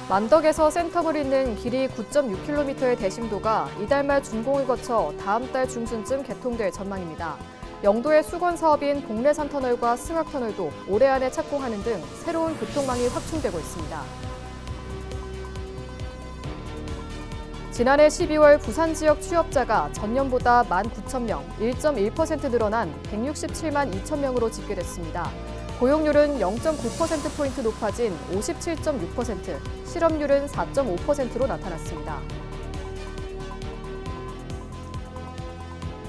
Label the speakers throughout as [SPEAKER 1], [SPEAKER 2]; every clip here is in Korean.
[SPEAKER 1] 만덕에서 센텀을 잇는 길이 9.6km의 대심도가 이달 말 준공을 거쳐 다음 달 중순쯤 개통될 전망입니다. 영도의 수건 사업인 복례산 터널과 승악 터널도 올해 안에 착공하는 등 새로운 교통망이 확충되고 있습니다. 지난해 12월 부산 지역 취업자가 전년보다 19,000명, 1.1% 늘어난 167만 2천 명으로 집계됐습니다. 고용률은 0.9%포인트 높아진 57.6%, 실업률은 4.5%로 나타났습니다.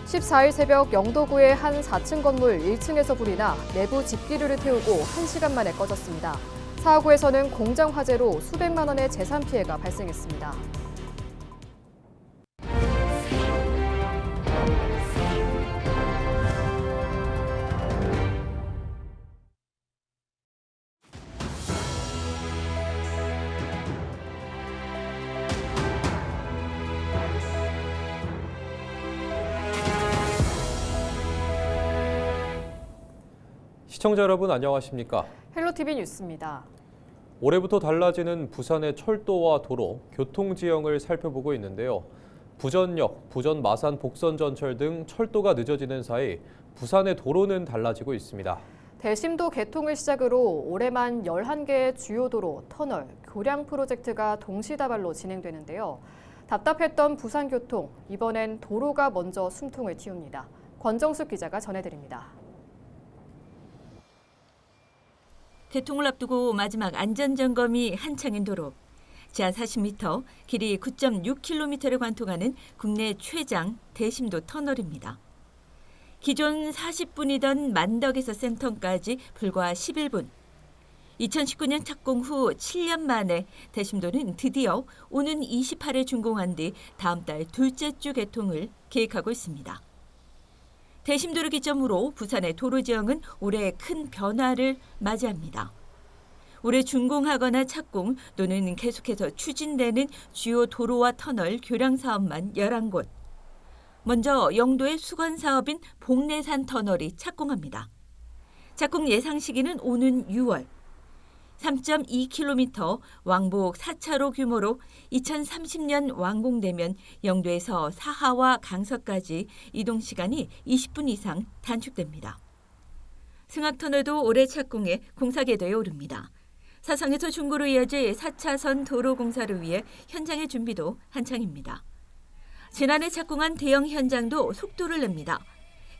[SPEAKER 1] 14일 새벽 영도구의 한 4층 건물 1층에서 불이 나 내부 집기류를 태우고 1시간 만에 꺼졌습니다. 사하구에서는 공장 화재로 수백만 원의 재산 피해가 발생했습니다.
[SPEAKER 2] 시청자 여러분 안녕하십니까?
[SPEAKER 1] 헬로티비 뉴스입니다.
[SPEAKER 2] 올해부터 달라지는 부산의 철도와 도로, 교통 지형을 살펴보고 있는데요. 부전역, 부전 마산 복선 전철 등 철도가 늦어지는 사이 부산의 도로는 달라지고 있습니다.
[SPEAKER 1] 대심도 개통을 시작으로 올해만 11개의 주요 도로, 터널, 교량 프로젝트가 동시다발로 진행되는데요. 답답했던 부산교통, 이번엔 도로가 먼저 숨통을 틔웁니다. 권정숙 기자가 전해드립니다.
[SPEAKER 3] 개통을 앞두고 마지막 안전점검이 한창인 도로. 지하 40m, 길이 9.6km를 관통하는 국내 최장 대심도 터널입니다. 기존 40분이던 만덕에서 센텀까지 불과 11분. 2019년 착공 후 7년 만에 대심도는 드디어 오는 28일 준공한 뒤 다음 달 둘째 주 개통을 계획하고 있습니다. 대심도를 기점으로 부산의 도로 지형은 올해 큰 변화를 맞이합니다. 올해 준공하거나 착공 또는 계속해서 추진되는 주요 도로와 터널, 교량 사업만 11곳. 먼저 영도의 수건 사업인 복례산 터널이 착공합니다. 착공 예상 시기는 오는 6월. 3.2km 왕복 4차로 규모로 2030년 완공되면 영도에서 사하와 강서까지 이동 시간이 20분 이상 단축됩니다. 승악터널도 올해 착공해 공사 궤도에 오릅니다. 사상에서 중구로 이어질 4차선 도로 공사를 위해 현장의 준비도 한창입니다. 지난해 착공한 대형 현장도 속도를 냅니다.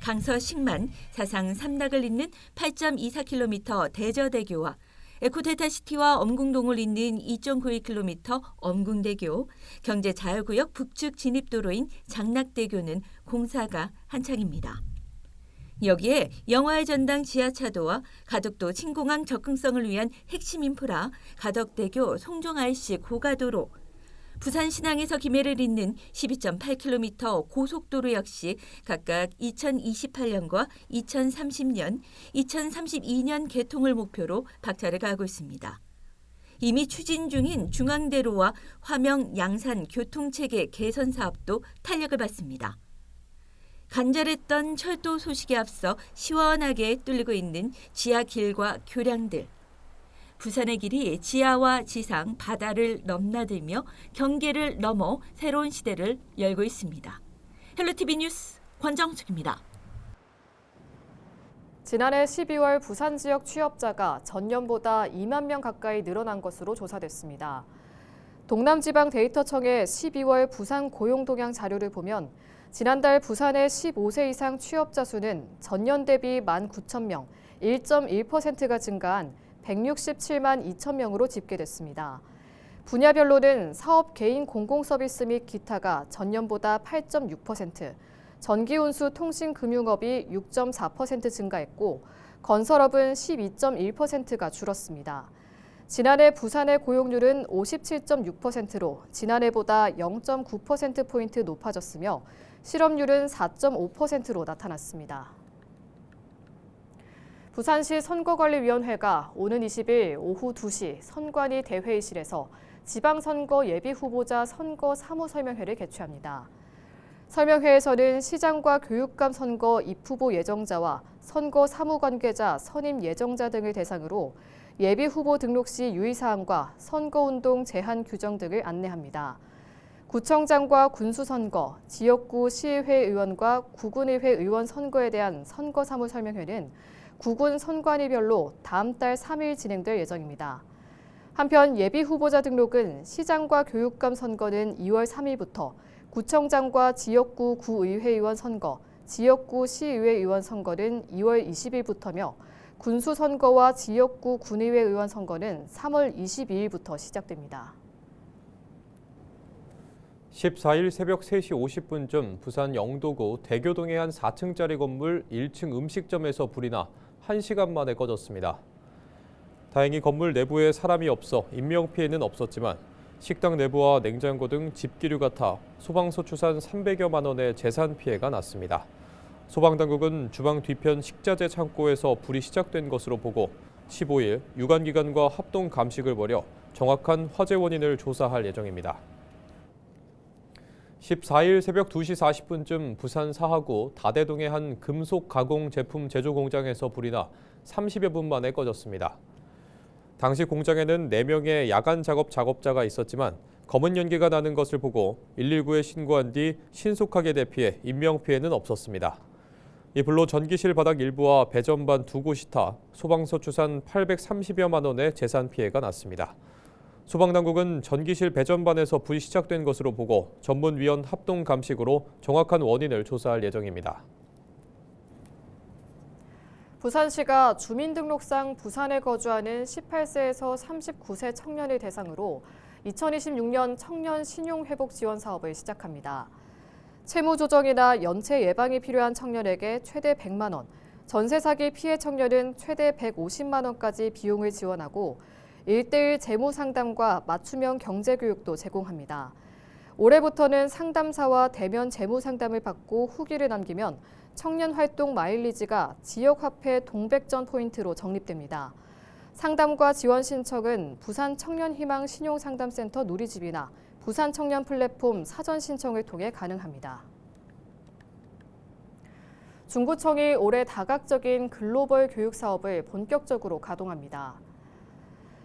[SPEAKER 3] 강서 식만, 사상 삼락을 잇는 8.24km 대저대교와 에코델타시티와 엄궁동을 잇는 2.91km 엄궁대교, 경제자유구역 북측 진입도로인 장락대교는 공사가 한창입니다. 여기에 영화의 전당 지하차도와 가덕도 신공항 접근성을 위한 핵심 인프라 가덕대교 송정-RC 고가도로, 부산 신항에서 김해를 잇는 12.8km 고속도로 역시 각각 2028년과 2030년, 2032년 개통을 목표로 박차를 가하고 있습니다. 이미 추진 중인 중앙대로와 화명 양산 교통체계 개선 사업도 탄력을 받습니다. 간절했던 철도 소식에 앞서 시원하게 뚫리고 있는 지하길과 교량들. 부산의 길이 지하와 지상, 바다를 넘나들며 경계를 넘어 새로운 시대를 열고 있습니다. 헬로티비 뉴스 권정숙입니다.
[SPEAKER 1] 지난해 12월 부산 지역 취업자가 전년보다 2만 명 가까이 늘어난 것으로 조사됐습니다. 동남지방데이터청의 12월 부산 고용동향 자료를 보면 지난달 부산의 15세 이상 취업자 수는 전년 대비 19,000명, 1.1%가 증가한 167만 2천 명으로 집계됐습니다. 분야별로는 사업 개인 공공서비스 및 기타가 전년보다 8.6%, 전기운수 통신금융업이 6.4% 증가했고 건설업은 12.1%가 줄었습니다. 지난해 부산의 고용률은 57.6%로 지난해보다 0.9%포인트 높아졌으며 실업률은 4.5%로 나타났습니다. 부산시 선거관리위원회가 오는 20일 오후 2시 선관위 대회의실에서 지방선거 예비후보자 선거 사무설명회를 개최합니다. 설명회에서는 시장과 교육감 선거 입후보 예정자와 선거 사무관계자, 선임 예정자 등을 대상으로 예비 후보 등록 시 유의사항과 선거운동 제한 규정 등을 안내합니다. 구청장과 군수선거, 지역구 시의회 의원과 구군의회 의원 선거에 대한 선거사무 설명회는 구군 선관위별로 다음 달 3일 진행될 예정입니다. 한편 예비 후보자 등록은 시장과 교육감 선거는 2월 3일부터 구청장과 지역구 구의회의원 선거, 지역구 시의회 의원 선거는 2월 20일부터며 군수 선거와 지역구 군의회 의원 선거는 3월 22일부터 시작됩니다.
[SPEAKER 2] 14일 새벽 3시 50분쯤 부산 영도구 대교동의 한 4층짜리 건물 1층 음식점에서 불이 나 1시간 만에 꺼졌습니다. 다행히 건물 내부에 사람이 없어 인명피해는 없었지만 식당 내부와 냉장고 등 집기류가 타 소방서 추산 300여만 원의 재산 피해가 났습니다. 소방당국은 주방 뒤편 식자재 창고에서 불이 시작된 것으로 보고 15일 유관기관과 합동 감식을 벌여 정확한 화재 원인을 조사할 예정입니다. 14일 새벽 2시 40분쯤 부산 사하구 다대동의 한 금속 가공 제품 제조 공장에서 불이 나 30여 분 만에 꺼졌습니다. 당시 공장에는 4명의 야간 작업자가 있었지만 검은 연기가 나는 것을 보고 119에 신고한 뒤 신속하게 대피해 인명피해는 없었습니다. 이 불로 전기실 바닥 일부와 배전반 2곳이 타 소방서 추산 830여만 원의 재산 피해가 났습니다. 소방당국은 전기실 배전반에서 불이 시작된 것으로 보고 전문위원 합동 감식으로 정확한 원인을 조사할 예정입니다.
[SPEAKER 1] 부산시가 주민등록상 부산에 거주하는 18세에서 39세 청년을 대상으로 2026년 청년 신용회복 지원 사업을 시작합니다. 채무 조정이나 연체 예방이 필요한 청년에게 최대 100만 원, 전세 사기 피해 청년은 최대 150만 원까지 비용을 지원하고 1:1 재무 상담과 맞춤형 경제 교육도 제공합니다. 올해부터는 상담사와 대면 재무 상담을 받고 후기를 남기면 청년 활동 마일리지가 지역 화폐 동백전 포인트로 적립됩니다. 상담과 지원 신청은 부산 청년희망 신용상담센터 누리집이나 부산 청년 플랫폼 사전 신청을 통해 가능합니다. 중구청이 올해 다각적인 글로벌 교육 사업을 본격적으로 가동합니다.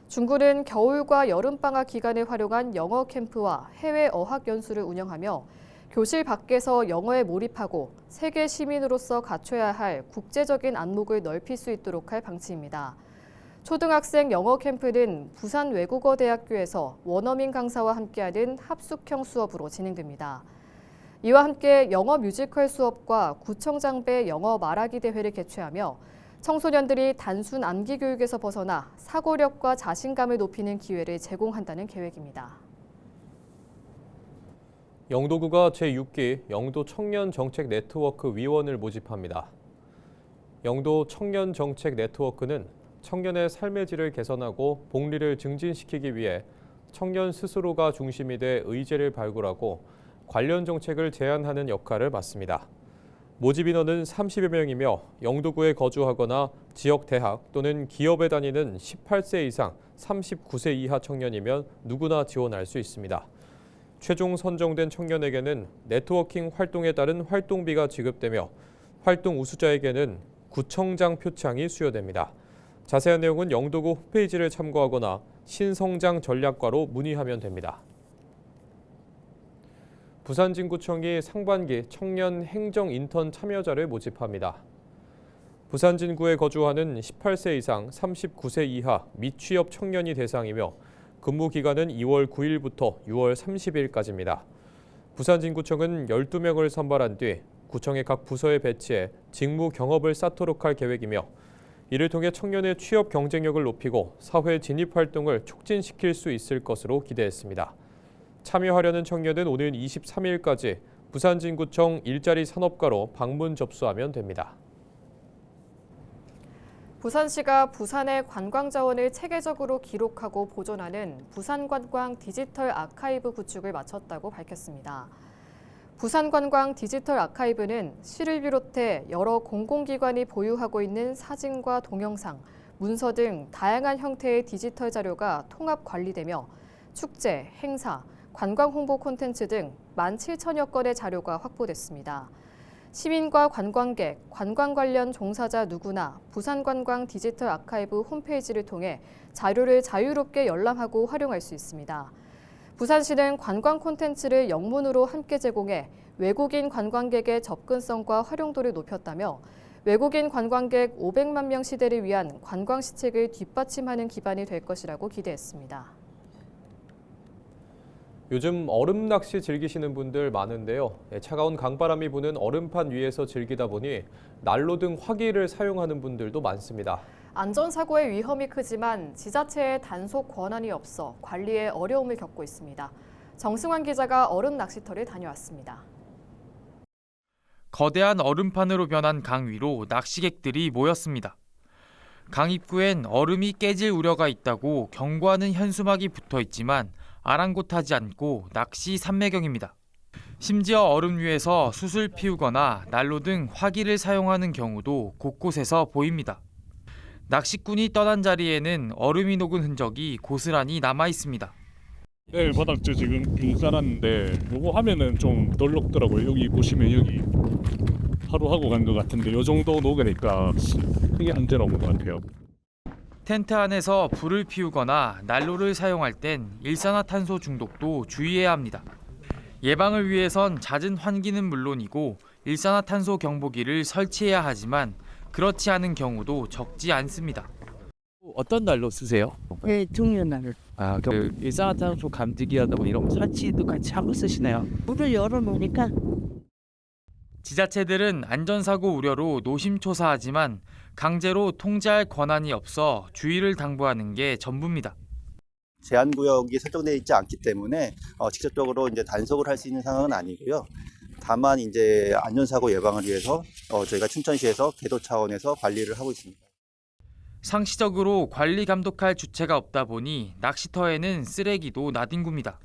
[SPEAKER 1] 중구는 겨울과 여름방학 기간에 활용한 영어 캠프와 해외 어학 연수를 운영하며 교실 밖에서 영어에 몰입하고 세계 시민으로서 갖춰야 할 국제적인 안목을 넓힐 수 있도록 할 방침입니다. 초등학생 영어 캠프는 부산 외국어대학교에서 원어민 강사와 함께하는 합숙형 수업으로 진행됩니다. 이와 함께 영어 뮤지컬 수업과 구청장배 영어 말하기 대회를 개최하며 청소년들이 단순 암기 교육에서 벗어나 사고력과 자신감을 높이는 기회를 제공한다는 계획입니다.
[SPEAKER 2] 영도구가 제6기 영도 청년 정책 네트워크 위원을 모집합니다. 영도 청년 정책 네트워크는 청년의 삶의 질을 개선하고 복리를 증진시키기 위해 청년 스스로가 중심이 돼 의제를 발굴하고 관련 정책을 제안하는 역할을 맡습니다. 모집 인원은 30여 명이며 영도구에 거주하거나 지역 대학 또는 기업에 다니는 18세 이상 39세 이하 청년이면 누구나 지원할 수 있습니다. 최종 선정된 청년에게는 네트워킹 활동에 따른 활동비가 지급되며 활동 우수자에게는 구청장 표창이 수여됩니다. 자세한 내용은 영도구 홈페이지를 참고하거나 신성장 전략과로 문의하면 됩니다. 부산진구청이 상반기 청년 행정 인턴 참여자를 모집합니다. 부산진구에 거주하는 18세 이상 39세 이하 미취업 청년이 대상이며 근무 기간은 2월 9일부터 6월 30일까지입니다. 부산진구청은 12명을 선발한 뒤 구청의 각 부서에 배치해 직무 경업을 쌓도록 할 계획이며 이를 통해 청년의 취업 경쟁력을 높이고 사회 진입 활동을 촉진시킬 수 있을 것으로 기대했습니다. 참여하려는 청년은 오는 23일까지 부산진구청 일자리 산업과로 방문 접수하면 됩니다.
[SPEAKER 1] 부산시가 부산의 관광 자원을 체계적으로 기록하고 보존하는 부산관광 디지털 아카이브 구축을 마쳤다고 밝혔습니다. 부산관광 디지털 아카이브는 시를 비롯해 여러 공공기관이 보유하고 있는 사진과 동영상, 문서 등 다양한 형태의 디지털 자료가 통합 관리되며 축제, 행사, 관광 홍보 콘텐츠 등 17,000여 건의 자료가 확보됐습니다. 시민과 관광객, 관광 관련 종사자 누구나 부산관광 디지털 아카이브 홈페이지를 통해 자료를 자유롭게 열람하고 활용할 수 있습니다. 부산시는 관광 콘텐츠를 영문으로 함께 제공해 외국인 관광객의 접근성과 활용도를 높였다며 외국인 관광객 500만 명 시대를 위한 관광 시책을 뒷받침하는 기반이 될 것이라고 기대했습니다.
[SPEAKER 2] 요즘 얼음 낚시 즐기시는 분들 많은데요. 차가운 강바람이 부는 얼음판 위에서 즐기다 보니 난로 등 화기를 사용하는 분들도 많습니다.
[SPEAKER 1] 안전사고의 위험이 크지만 지자체의 단속 권한이 없어 관리에 어려움을 겪고 있습니다. 정승환 기자가 얼음 낚시터를 다녀왔습니다.
[SPEAKER 4] 거대한 얼음판으로 변한 강 위로 낚시객들이 모였습니다. 강 입구엔 얼음이 깨질 우려가 있다고 경고하는 현수막이 붙어 있지만 아랑곳하지 않고 낚시 삼매경입니다. 심지어 얼음 위에서 숯을 피우거나 난로 등 화기를 사용하는 경우도 곳곳에서 보입니다. 낚시꾼이 떠난 자리에는 얼음이 녹은 흔적이 고스란히 남아 있습니다.
[SPEAKER 5] 내일 바닥재 지금 인싸놨는데 요거 하면은 좀 덜 녹더라고요. 여기 보시면 여기 하루 하고 간 것 같은데 요 정도 녹으니까 크게 문제 없는 것 같아요.
[SPEAKER 4] 텐트 안에서 불을 피우거나 난로를 사용할 땐 일산화탄소 중독도 주의해야 합니다. 예방을 위해선 잦은 환기는 물론이고 일산화탄소 경보기를 설치해야 하지만 그렇지 않은 경우도 적지 않습니다.
[SPEAKER 6] 어떤 난로 쓰세요?
[SPEAKER 7] 네, 중요한
[SPEAKER 6] 그 일산화탄소 감지기 하다 뭐 이런 설치도 같이 하고 쓰시나요?
[SPEAKER 7] 물을 열어놓으니까
[SPEAKER 4] 지자체들은 안전사고 우려로 노심초사하지만 강제로 통제할 권한이 없어 주의를 당부하는 게 전부입니다.
[SPEAKER 8] 제한 구역이 설정되어 있지 않기 때문에 직접적으로 이제 단속을 할 수 있는 상황은 아니고요. 다만 이제 안전사고 예방을 위해서 저희가 춘천시에서 계도 차원에서 관리를 하고 있습니다.
[SPEAKER 4] 상시적으로 관리 감독할 주체가 없다 보니 낚시터에는 쓰레기도 나뒹굽니다.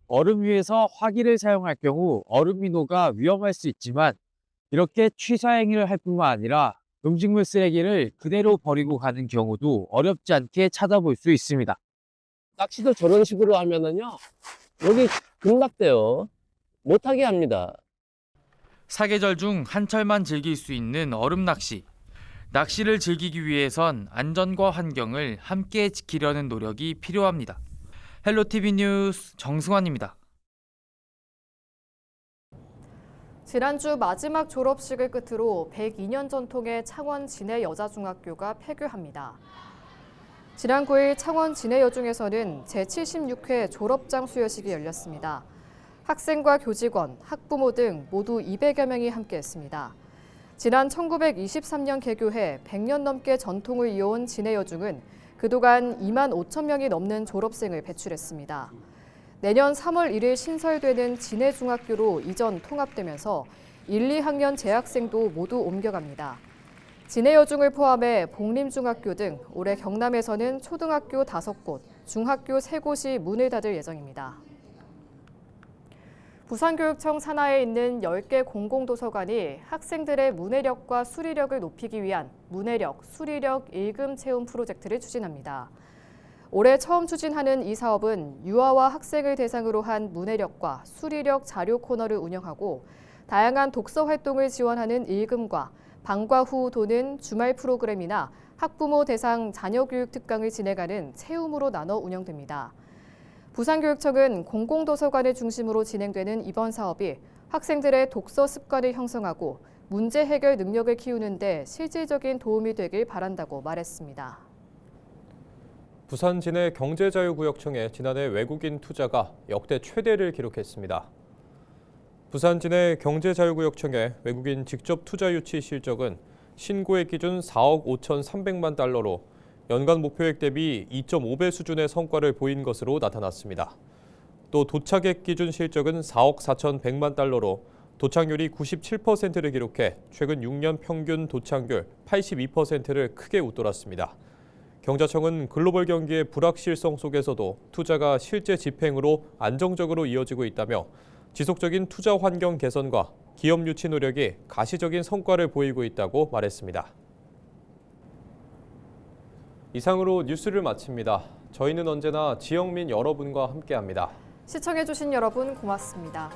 [SPEAKER 6] 얼음 위에서 화기를 사용할 경우 얼음 민호가 위험할 수 있지만 이렇게 취사 행위를 할 뿐만 아니라 음식물 쓰레기를 그대로 버리고 가는 경우도 어렵지 않게 찾아볼 수 있습니다.
[SPEAKER 9] 낚시도 저런 식으로 하면은요, 여기 급락돼요. 못하게 합니다.
[SPEAKER 4] 사계절 중 한철만 즐길 수 있는 얼음 낚시. 낚시를 즐기기 위해선 안전과 환경을 함께 지키려는 노력이 필요합니다. 헬로티비 뉴스 정승환입니다.
[SPEAKER 1] 지난주 마지막 졸업식을 끝으로 102년 전통의 창원 진해여자중학교가 폐교합니다. 지난 9일 창원 진해여중에서는 제76회 졸업장 수여식이 열렸습니다. 학생과 교직원, 학부모 등 모두 200여 명이 함께했습니다. 지난 1923년 개교해 100년 넘게 전통을 이어온 진해여중은 그동안 2만 5천 명이 넘는 졸업생을 배출했습니다. 내년 3월 1일 신설되는 진해중학교로 이전 통합되면서 1, 2학년 재학생도 모두 옮겨갑니다. 진해여중을 포함해 복림중학교 등 올해 경남에서는 초등학교 5곳, 중학교 3곳이 문을 닫을 예정입니다. 부산교육청 산하에 있는 10개 공공도서관이 학생들의 문해력과 수리력을 높이기 위한 문해력, 수리력 일금 채움 프로젝트를 추진합니다. 올해 처음 추진하는 이 사업은 유아와 학생을 대상으로 한 문해력과 수리력 자료 코너를 운영하고 다양한 독서 활동을 지원하는 일금과 방과 후 도는 주말 프로그램이나 학부모 대상 자녀교육 특강을 진행하는 채움으로 나눠 운영됩니다. 부산교육청은 공공도서관을 중심으로 진행되는 이번 사업이 학생들의 독서 습관을 형성하고 문제 해결 능력을 키우는 데 실질적인 도움이 되길 바란다고 말했습니다.
[SPEAKER 2] 부산 진해 경제자유구역청에 지난해 외국인 투자가 역대 최대를 기록했습니다. 부산 진해 경제자유구역청의 외국인 직접 투자 유치 실적은 신고액 기준 4억 5,300만 달러로 연간 목표액 대비 2.5배 수준의 성과를 보인 것으로 나타났습니다. 또 도착액 기준 실적은 4억 4,100만 달러로 도착률이 97%를 기록해 최근 6년 평균 도착률 82%를 크게 웃돌았습니다. 경자청은 글로벌 경기의 불확실성 속에서도 투자가 실제 집행으로 안정적으로 이어지고 있다며 지속적인 투자 환경 개선과 기업 유치 노력이 가시적인 성과를 보이고 있다고 말했습니다. 이상으로 뉴스를 마칩니다. 저희는 언제나 지역민 여러분과 함께합니다.
[SPEAKER 1] 시청해주신 여러분 고맙습니다.